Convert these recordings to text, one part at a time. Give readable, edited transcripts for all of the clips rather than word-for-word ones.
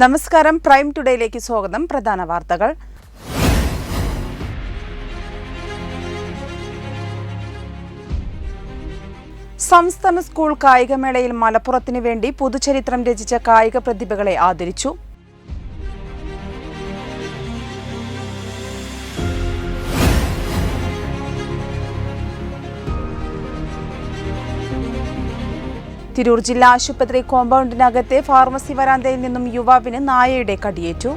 നമസ്കാരം, പ്രൈം ടുഡേയിലേക്ക് സ്വാഗതം. പ്രധാന വാർത്തകൾ. സംസ്ഥാന സ്കൂൾ കായികമേളയിൽ മലപ്പുറത്തിനു വേണ്ടി പുതുചരിത്രം രചിച്ച കായിക പ്രതിഭകളെ ആദരിച്ചു. തിരൂർ ജില്ലാ ആശുപത്രി കോമ്പൗണ്ടിനകത്തെ ഫാർമസി വരാന്തയിൽ നിന്നും യുവാവിന് നായയുടെ കടിയേറ്റു.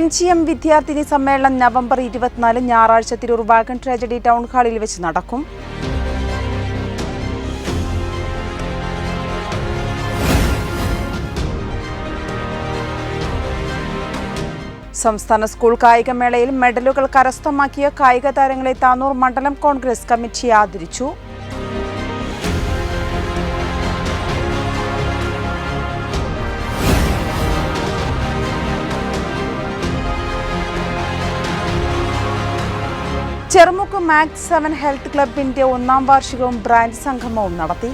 MGM വിദ്യാർത്ഥിനി സമ്മേളനം നവംബർ 24 ഞായറാഴ്ച തിരൂർ വാഗൺ ട്രാജഡി ടൗൺ ഹാളിൽ വെച്ച് നടക്കും. സംസ്ഥാന സ്കൂൾ കായികമേളയിൽ മെഡലുകൾ കരസ്ഥമാക്കിയ കായിക താരങ്ങളെ താനൂർ മണ്ഡലം കോൺഗ്രസ് കമ്മിറ്റി ആദരിച്ചു. ചെറുമുക്ക് മാക്സ് 7 ഹെൽത്ത് ക്ലബിന്റെ 1ാം വാർഷികവും ബ്രാൻഡ് സംഗമവും നടത്തി.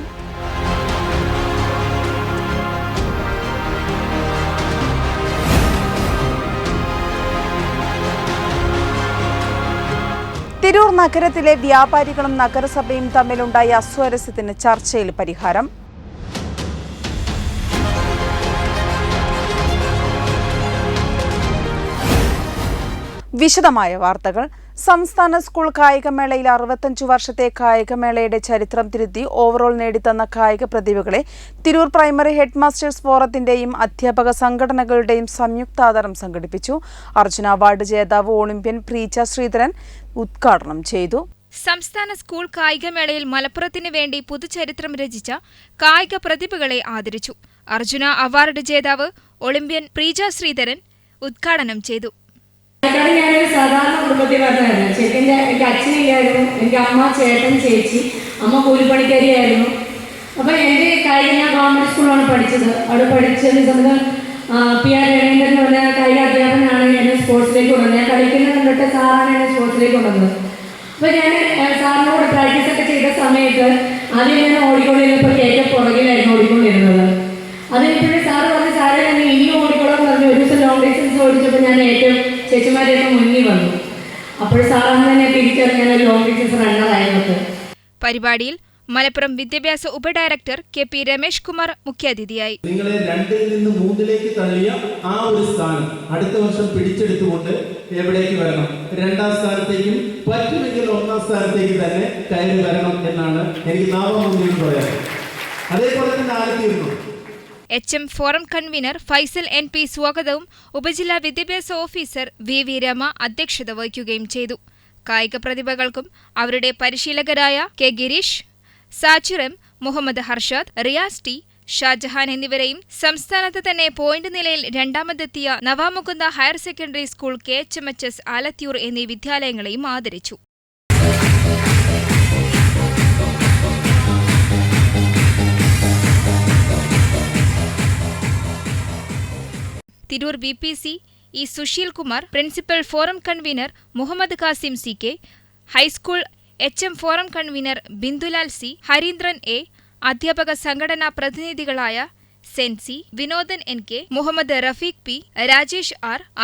തിരൂർ നഗരത്തിലെ വ്യാപാരികളും നഗരസഭയും തമ്മിലുണ്ടായ അസ്വാരസ്യത്തിന് ചർച്ചയിൽ പരിഹാരം. വിശദമായ വാർത്തകൾ. സംസ്ഥാന സ്കൂൾ കായികമേളയിൽ 65 വർഷത്തെ കായികമേളയുടെ ചരിത്രം തിരുത്തി ഓവറോൾ നേടിത്തന്ന കായിക പ്രതിഭകളെ തിരൂർ പ്രൈമറി ഹെഡ് മാസ്റ്റേഴ്സ് ഫോറത്തിന്റെയും അധ്യാപക സംഘടനകളുടെയും സംയുക്താദരം സംഘടിപ്പിച്ചു. അർജുന അവാർഡ് ജേതാവ് ഒളിമ്പ്യൻ പ്രീജ ശ്രീധരൻ ഉദ്ഘാടനം ചെയ്തു. സംസ്ഥാന സ്കൂൾ കായികമേളയിൽ മലപ്പുറത്തിന് വേണ്ടി പുതുചരിത്രം രചിച്ച കായിക പ്രതിഭകളെ ആദരിച്ചു. അർജുന അവാർഡ് ജേതാവ് ഒളിമ്പ്യൻ പ്രീജ ശ്രീധരൻ ഉദ്ഘാടനം ചെയ്തു. ഞാനൊരു സാധാരണ കുടുംബത്തിൽ പറഞ്ഞായിരുന്നു. ശരിക്കും എനിക്ക് അച്ഛനില്ലായിരുന്നു, എനിക്ക് അമ്മ, ചേട്ടൻ, ചേച്ചി. അമ്മ കൂലിപ്പണിക്കാരിയായിരുന്നു. അപ്പോൾ എൻ്റെ കായിക ഞാൻ ഗവൺമെൻറ് സ്കൂളിലാണ് പഠിച്ചത്. അവിടെ പഠിച്ചത് സമയത്ത് PR രവീന്ദ്രൻ എന്ന് പറഞ്ഞ കായിക അധ്യാപകനാണ് എന്നെ സ്പോർട്സിലേക്ക് കൊണ്ടുവന്നത്. ഞാൻ കളിക്കുന്ന കണ്ടിട്ട് സാറാണ് എന്നെ സ്പോർട്സിലേക്ക് കൊണ്ടുവന്നത്. അപ്പോൾ ഞാൻ സാറിനോട് പ്രാക്ടീസൊക്കെ ചെയ്ത സമയത്ത് ആദ്യം ഞാൻ ഓടിക്കൊണ്ടിരുന്നപ്പോൾ ഏറ്റവും പുറകിലായിരുന്നു ഓടിക്കൊണ്ടിരുന്നത്. അതിനിപ്പോഴും സാറ് പറഞ്ഞ് സാറേ ഞാൻ ഇനിയും ഓടിക്കോളാൻ പറഞ്ഞു. ഒരു ദിവസം ലോങ് ഡിസ്റ്റൻസ് ഓടിച്ചപ്പോൾ ഞാൻ ഏറ്റവും ചേച്ചിമാരെയൊക്കെ മുന്നിൽ വന്നു. അപ്പോൾ സാറാണ് തന്നെ തിരിച്ചറിഞ്ഞാൽ ലോങ് ഡിസ്റ്റൻസ് റണ്ണറായിരുന്നു. പരിപാടിയിൽ മലപ്പുറം വിദ്യാഭ്യാസ ഉപഡയറക്ടർ KP രമേഷ് കുമാർ മുഖ്യാതിഥിയായി. നിങ്ങളെ 2ൽ നിന്ന് 3ലേക്ക് തള്ളിയ ആ ഒരു സ്ഥാനം അടുത്ത വർഷം പിടിച്ചെടുത്തുകൊണ്ട് എവിടേക്ക് വരണം, 2ാം സ്ഥാനത്തേക്കും പറ്റുമെങ്കിൽ 1ാം സ്ഥാനത്തേക്ക് തന്നെ കയറി വരണം എന്നാണ് എനിക്ക് നാമമുന്നിൽ പറയാൻ. അതേപോലെ തന്നെ ആയിത്തീർന്നു. HM forum convener Faisal NP സ്വാഗതവും ഉപജില്ലാ വിദ്യാഭ്യാസ ഓഫീസർ VV രമ അധ്യക്ഷത വഹിക്കുകയും ചെയ്തു. കായിക പ്രതിഭകൾക്കും അവരുടെ പരിശീലകരായ K Girish, Sajir M, Muhammad Harshad, Riyas T, Shah Jahan എന്നിവരെയും സംസ്ഥാനത്ത് തന്നെ പോയിന്റ് നിലയിൽ 2ാമതെത്തിയ Navamukunda higher secondary school KHMHS Alathiyur എന്നീ വിദ്യാലയങ്ങളെയും ആദരിച്ചു. Tirur VPC E Susheel Kumar, principal forum convener Muhammad Kasim CK, high school HM forum convener Bindulal C, Harindran A, അധ്യാപക സംഘടനാ പ്രതിനിധികളായ Sensi, Vinodan NK, Muhammad Rafeeq P, Rajesh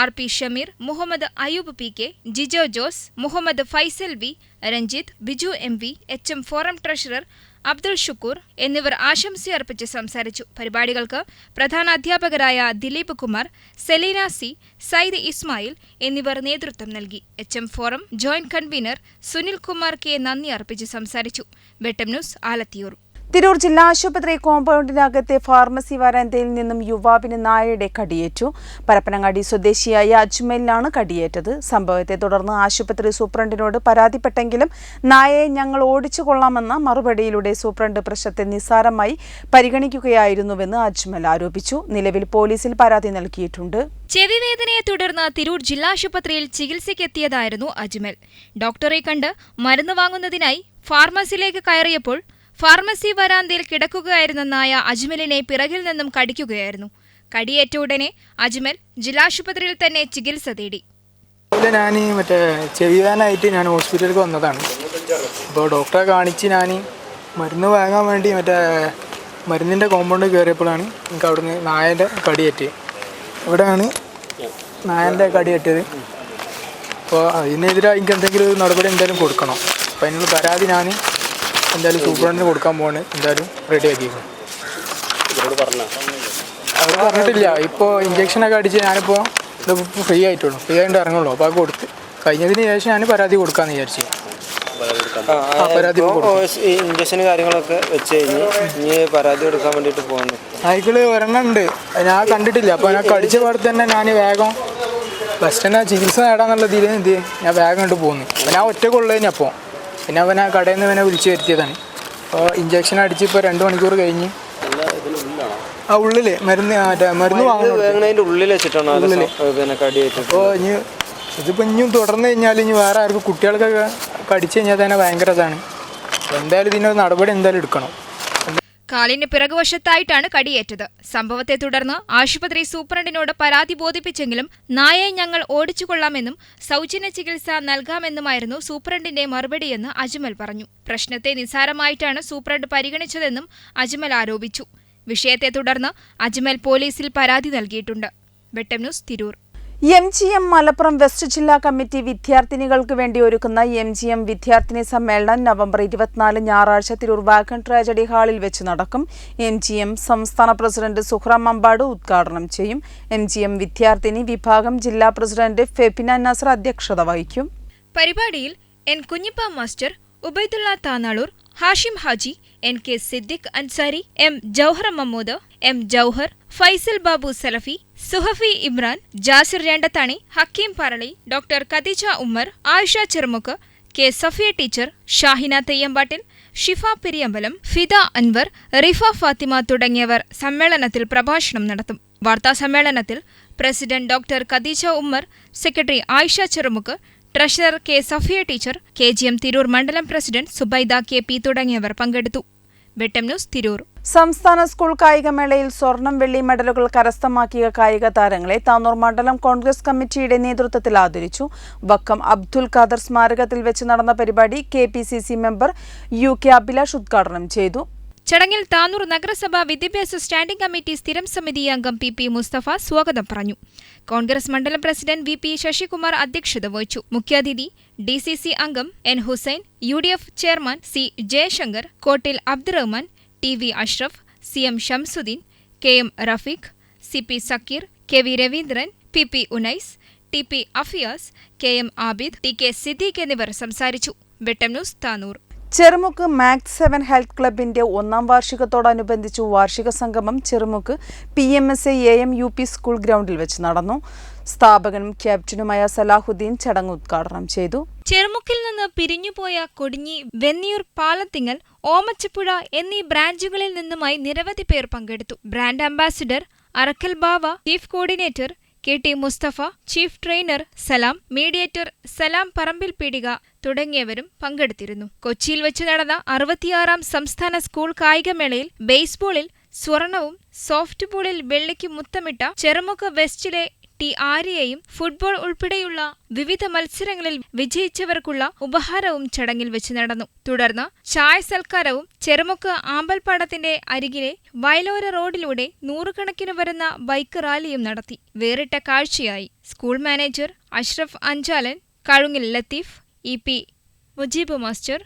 RP Shameer, Muhammad Ayub PK, Jijo Jose, Muhammad Faisal V, Ranjith, Biju MV, HM forum treasurer Abdul Shukoor എന്നിവർ ആശംസയർപ്പിച്ച് സംസാരിച്ചു. പരിപാടികൾക്ക് പ്രധാന അധ്യാപകരായ ദിലീപ് കുമാർ, സെലീന C, സയ്യിദ് ഇസ്മായിൽ എന്നിവർ നേതൃത്വം നൽകി. HM forum joint convener Sunil Kumar K നന്ദി അർപ്പിച്ച് സംസാരിച്ചു. വെട്ടം ന്യൂസ്, ആലത്തിയൂർ. തിരൂർ ജില്ലാ ആശുപത്രി കോമ്പൗണ്ടിനകത്തെ ഫാർമസി വരാന്തയിൽ നിന്നും യുവാവിന് നായയുടെ കടിയേറ്റു. പരപ്പനങ്ങാടി സ്വദേശിയായ അജ്മലിനാണ് കടിയേറ്റത്. സംഭവത്തെ തുടർന്ന് ആശുപത്രി സൂപ്രണ്ടിനോട് പരാതിപ്പെട്ടെങ്കിലും നായയെ ഞങ്ങൾ ഓടിച്ചു കൊള്ളാമെന്ന മറുപടിയിലൂടെ സൂപ്രണ്ട് പ്രശ്നത്തെ നിസ്സാരമായി പരിഗണിക്കുകയായിരുന്നുവെന്ന് അജ്മൽ ആരോപിച്ചു. നിലവിൽ പോലീസിൽ പരാതി നൽകിയിട്ടുണ്ട്. ചെവിവേദനയെ തുടർന്ന് തിരൂർ ജില്ലാശുപത്രിയിൽ ചികിത്സയ്ക്കെത്തിയതായിരുന്നു അജ്മൽ. ഡോക്ടറെ കണ്ട് മരുന്ന് വാങ്ങുന്നതിനായി ഫാർമസിയിലേക്ക് കയറിയപ്പോൾ ഫാർമസി വരാന്തയിൽ കിടക്കുകയായിരുന്ന നായ അജ്മലിനെ പിറകിൽ നിന്നും കടിക്കുകയായിരുന്നു. കടിയേറ്റ ഉടനെ അജ്മൽ ജില്ലാശുപത്രിയിൽ തന്നെ ചികിത്സ തേടി. ഞാൻ മറ്റേ ചെവിവാനായിട്ട് ഞാൻ ഹോസ്പിറ്റലിലേക്ക് വന്നതാണ്. അപ്പോൾ ഡോക്ടറെ കാണിച്ച് ഞാൻ മരുന്ന് വാങ്ങാൻ വേണ്ടി മരുന്നിൻ്റെ കോമ്പൗണ്ട് കയറിയപ്പോഴാണ് എനിക്ക് അവിടുന്ന് നായൻ്റെ കടിയേറ്റത്. ഇവിടെയാണ് നായൻ്റെ കടിയേറ്റത്. അപ്പോൾ അതിനെതിരെ എനിക്ക് എന്തെങ്കിലും ഒരു നടപടി എന്തായാലും കൊടുക്കണം. അപ്പോൾ അതിനുള്ള പരാതി ഞാൻ എന്തായാലും സൂപ്രണ്ടിന് കൊടുക്കാൻ പോവാണ്. എന്തായാലും റെഡിയാക്കിയിരിക്കും. അവർ പറഞ്ഞിട്ടില്ല. ഇപ്പോൾ ഇഞ്ചക്ഷനൊക്കെ അടിച്ച് ഞാനിപ്പോൾ ഇതിപ്പോൾ ഫ്രീ ആയിട്ടുള്ളൂ, ഫ്രീ ആയിട്ട് ഇറങ്ങുള്ളൂ. അപ്പോൾ അത് കൊടുത്ത് കഴിഞ്ഞതിന് ശേഷം ഞാൻ പരാതി കൊടുക്കാമെന്ന് വിചാരിച്ചു. ഇഞ്ചക്ഷൻ കാര്യങ്ങളൊക്കെ വെച്ച് കഴിഞ്ഞ് ഇനി പരാതി കൊടുക്കാൻ വേണ്ടിയിട്ട് പോകുന്നു. സൈക്കിള് ഒരെണ്ണം ഉണ്ട്, ഞാൻ കണ്ടിട്ടില്ല. അപ്പോൾ ഞാൻ കടിച്ച പാടത്ത് തന്നെ ഞാൻ വേഗം ബസ് തന്നെ ചികിത്സ നേടാന്നുള്ള ഇതിൽ ഞാൻ വേഗം കൊണ്ട് പോകുന്നു. അപ്പോൾ ഞാൻ ഒറ്റക്കുള്ളതിന് അപ്പോൾ പിന്നെ അവനെ കടയിൽ നിന്ന് ഇവനെ വിളിച്ചു വരുത്തിയതാണ്. അപ്പോൾ ഇഞ്ചക്ഷൻ അടിച്ച് ഇപ്പോൾ 2 മണിക്കൂർ കഴിഞ്ഞ് ആ ഉള്ളിൽ മരുന്ന് വാങ്ങുന്നതിൻ്റെ ഉള്ളിൽ വെച്ചിട്ടാണ് അപ്പോൾ ഇനി ഇതിപ്പോൾ ഇനിയും തുടർന്ന് കഴിഞ്ഞാൽ ഇനി വേറെ ആർക്കും കുട്ടികൾക്കൊക്കെ കടിച്ചു കഴിഞ്ഞാൽ തന്നെ ഭയങ്കര ഇതാണ്. എന്തായാലും ഇതിനൊരു നടപടി എന്തായാലും എടുക്കണം. കാലിന് പിറകുവശത്തായിട്ടാണ് കടിയേറ്റത്. സംഭവത്തെ തുടർന്ന് ആശുപത്രി സൂപ്രണ്ടിനോട് പരാതി ബോധിപ്പിച്ചെങ്കിലും നായയെ ഞങ്ങൾ ഓടിച്ചുകൊള്ളാമെന്നും സൗജന്യ ചികിത്സ നൽകാമെന്നുമായിരുന്നു സൂപ്രണ്ടിന്റെ മറുപടിയെന്ന് അജ്മൽ പറഞ്ഞു. പ്രശ്നത്തെ നിസ്സാരമായിട്ടാണ് സൂപ്രണ്ട് പരിഗണിച്ചതെന്നും അജ്മൽ ആരോപിച്ചു. വിഷയത്തെ തുടർന്ന് അജ്മൽ പോലീസിൽ പരാതി നൽകിയിട്ടുണ്ട്. വെട്ടം news, Tirur. MGM Malappuram west ജില്ലാ കമ്മിറ്റി വിദ്യാർത്ഥിനികൾക്ക് വേണ്ടി ഒരുക്കുന്ന MGM വിദ്യാർത്ഥിനി സമ്മേളനം നവംബർ 24 ഞായറാഴ്ച തിരൂർ വാഗൺ ട്രാജഡി ഹാളിൽ വെച്ച് നടക്കും. MGM സംസ്ഥാന പ്രസിഡന്റ് സുഹ്റാം മമ്പാട് ഉദ്ഘാടനം ചെയ്യും. MGM വിദ്യാർത്ഥിനി വിഭാഗം ജില്ലാ പ്രസിഡന്റ് ഫെബിന നസർ അധ്യക്ഷത വഹിക്കും. പരിപാടിയിൽ N Kunhippa master, Ubaidulla Tanalur, Hashim Haji, NK Siddique Ansari, M Jauhar Mammud, M Jauhar, Faisal Babu Salafi, Suhafi Imran, Jasir Randathani, Hakeem Parali, doctor Khadeeja Ummer, Ayisha Cherumukku, K Safiya teacher, Shahina Theyyampattil, Shifa Periyambalam, Fida Anwar, Rifa Fathima തുടങ്ങിയവർ സമ്മേളനത്തിൽ പ്രഭാഷണം നടത്തും. വാർത്താ സമ്മേളനത്തിൽ president doctor Khadeeja Ummer, secretary Ayisha Cherumukku, treasurer K Safiya teacher, KGM Tirur മണ്ഡലം പ്രസിഡന്റ് സുബൈദ KP തുടങ്ങിയവർ പങ്കെടുത്തു. വെട്ടം ന്യൂസ്, തിരൂർ. സംസ്ഥാന സ്കൂൾ കായികമേളയിൽ സ്വർണം വെള്ളി മെഡലുകൾ കരസ്ഥമാക്കിയ കായിക താരങ്ങളെ താനൂർ മണ്ഡലം കോൺഗ്രസ് കമ്മിറ്റിയുടെ നേതൃത്വത്തിൽ ആദരിച്ചു. വക്കം അബ്ദുൽ ഖാദർ സ്മാരകത്തിൽ വെച്ച് നടന്ന പരിപാടി KPCC മെമ്പർ UK അഭിലാഷ് ഉദ്ഘാടനം ചെയ്തു. ചടങ്ങിൽ താനൂർ നഗരസഭ വിദ്യാഭ്യാസ സ്റ്റാൻഡിംഗ് കമ്മിറ്റി സ്ഥിരം സമിതി അംഗം PP മുസ്തഫ സ്വാഗതം പറഞ്ഞു. കോൺഗ്രസ് മണ്ഡലം പ്രസിഡന്റ് VP ശശികുമാർ അധ്യക്ഷത വഹിച്ചു. മുഖ്യാതിഥി DCC അംഗം N Hussain, UDF chairman C Jayasankar, Kottil Abdurahman, TV Ashraf, CM Shamsudheen, KM Rafeeq, CP Sakkeer, KV Raveendran, PP Unais, TP Afiyas, KM Abid, TK Siddique എന്നിവർ സംസാരിച്ചു. Vettam news, Tanur. Cherumukku max 7 health ക്ലബിന്റെ 1ാം വാർഷികത്തോടനുബന്ധിച്ചു വാർഷിക സംഗമം Cherumukku PMSA AM UP school ഗ്രൗണ്ടിൽ വെച്ച് നടന്നു. സ്ഥാപകനും ക്യാപ്റ്റനുമായ സലാഹുദ്ദീൻ ചടങ്ങ് ഉദ്ഘാടനം ചെയ്തു. ചെറുമുക്കിൽ നിന്ന് പിരിഞ്ഞുപോയ കൊടിഞ്ഞി, വെന്നിയൂർ, പാലത്തിങ്ങൽ, ഓമച്ചപ്പുഴ എന്നീ ബ്രാഞ്ചുകളിൽ നിന്നുമായി നിരവധി പേർ പങ്കെടുത്തു. Brand ambassador Arakkal Bava, chief coordinator KT Musthafa, chief trainer Salam, mediator Salam Parambil Peedika തുടങ്ങിയവരും പങ്കെടുത്തിരുന്നു. കൊച്ചിയിൽ വെച്ച് നടന്ന 66ാം സംസ്ഥാന സ്കൂൾ കായികമേളയിൽ ബേസ്ബോളിൽ സ്വർണവും സോഫ്റ്റ് ബോളിൽ വെള്ളിക്ക് മുത്തമിട്ട ചെറുമുക്ക് വെസ്റ്റിലെ T ആര്യയെയും ഫുട്ബോൾ ഉൾപ്പെടെയുള്ള വിവിധ മത്സരങ്ങളിൽ വിജയിച്ചവർക്കുള്ള ഉപഹാരവും ചടങ്ങിൽ വെച്ച് നടന്നു. തുടർന്ന് ചായ സൽക്കാരവും ചെറുമുക്ക് ആമ്പൽപ്പാടത്തിന്റെ അരികിലെ വയലോര റോഡിലൂടെ 100കണക്കിന് വരുന്ന ബൈക്ക് റാലിയും നടത്തി. വേറിട്ട കാഴ്ചയായി. School manager Ashraf Anchalan, Kazhungil Latheef, EP Mujeeb master,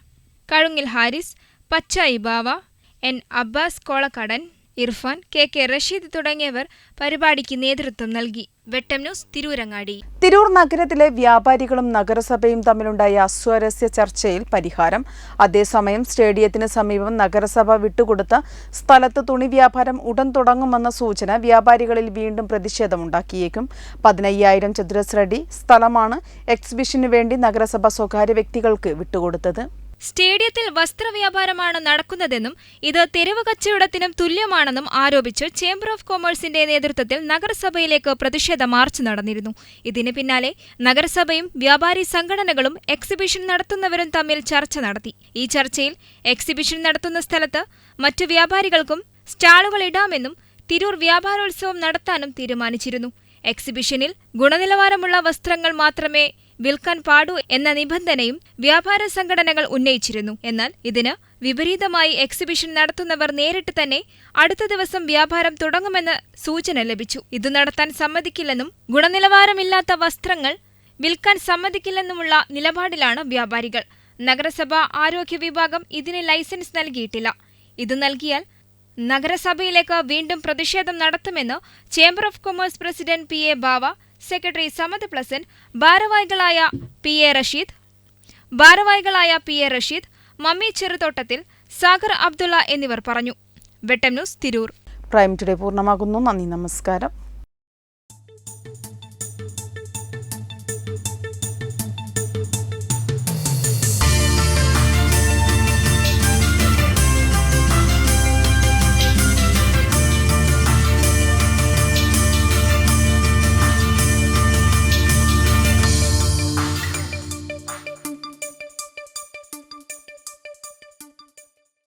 Kazhungil Haris, Pachayi Bava, N Abbas Kolakkadan, Irfan, KK Rasheed തുടങ്ങിയവർ പരിപാടിക്ക് നേതൃത്വം നൽകി. വെട്ടം ന്യൂസ്, തിരൂരങ്ങാടി. തിരൂർ നഗരത്തിലെ വ്യാപാരികളും നഗരസഭയും തമ്മിലുണ്ടായ അസ്വാരസ്യ ചർച്ചയിൽ പരിഹാരം. അതേസമയം സ്റ്റേഡിയത്തിന് സമീപം നഗരസഭ വിട്ടുകൊടുത്ത സ്ഥലത്ത് തുണി വ്യാപാരം ഉടൻ തുടങ്ങുമെന്ന സൂചന വ്യാപാരികളിൽ വീണ്ടും പ്രതിഷേധമുണ്ടാക്കിയേക്കും. 15,000 ചതുരശ്രടി സ്ഥലമാണ് എക്സിബിഷനു വേണ്ടി നഗരസഭ സ്വകാര്യ വ്യക്തികൾക്ക് വിട്ടുകൊടുത്തത്. സ്റ്റേഡിയത്തിൽ വസ്ത്രവ്യാപാരമാണ് നടക്കുന്നതെന്നും ഇത് തെരുവ് കച്ചവടത്തിനും തുല്യമാണെന്നും ആരോപിച്ച് ചേംബർ ഓഫ് കൊമേഴ്സിന്റെ നേതൃത്വത്തിൽ നഗരസഭയിലേക്ക് പ്രതിഷേധ മാർച്ച് നടന്നിരുന്നു. ഇതിന് പിന്നാലെ നഗരസഭയും വ്യാപാരി സംഘടനകളും എക്സിബിഷൻ നടത്തുന്നവരും തമ്മിൽ ചർച്ച നടത്തി. ഈ ചർച്ചയിൽ എക്സിബിഷൻ നടത്തുന്ന സ്ഥലത്ത് മറ്റു വ്യാപാരികൾക്കും സ്റ്റാളുകൾ ഇടാമെന്നും തിരൂർ വ്യാപാരോത്സവം നടത്താനും തീരുമാനിച്ചിരുന്നു. എക്സിബിഷനിൽ ഗുണനിലവാരമുള്ള വസ്ത്രങ്ങൾ മാത്രമേ വിൽക്കാൻ പാടൂ എന്ന നിബന്ധനയും വ്യാപാര സംഘടനകൾ ഉന്നയിച്ചിരുന്നു. എന്നാൽ ഇതിന് വിപരീതമായി എക്സിബിഷൻ നടത്തുന്നവർ നേരിട്ട് തന്നെ അടുത്ത ദിവസം വ്യാപാരം തുടങ്ങുമെന്ന് സൂചന ലഭിച്ചു. ഇത് നടത്താൻ സമ്മതിക്കില്ലെന്നും ഗുണനിലവാരമില്ലാത്ത വസ്ത്രങ്ങൾ വിൽക്കാൻ സമ്മതിക്കില്ലെന്നുമുള്ള നിലപാടിലാണ് വ്യാപാരികൾ. നഗരസഭാ ആരോഗ്യ വിഭാഗം ഇതിന് ലൈസൻസ് നൽകിയിട്ടില്ല. ഇത് നൽകിയാൽ നഗരസഭയിലേക്ക് വീണ്ടും പ്രതിഷേധം നടത്തുമെന്ന് chamber of commerce president PA Bava, secretary Samad pleasant, ഭാരവാഹികളായ PA റഷീദ്, മമ്മി ചെറുതോട്ടത്തിൽ, സാഗർ അബ്ദുള്ള എന്നിവർ പറഞ്ഞു. വെട്ടം ന്യൂസ്, തിരൂർ. പ്രൈം ടുഡേ പൂർണ്ണമാകുന്നു. നന്ദി, നമസ്കാരം.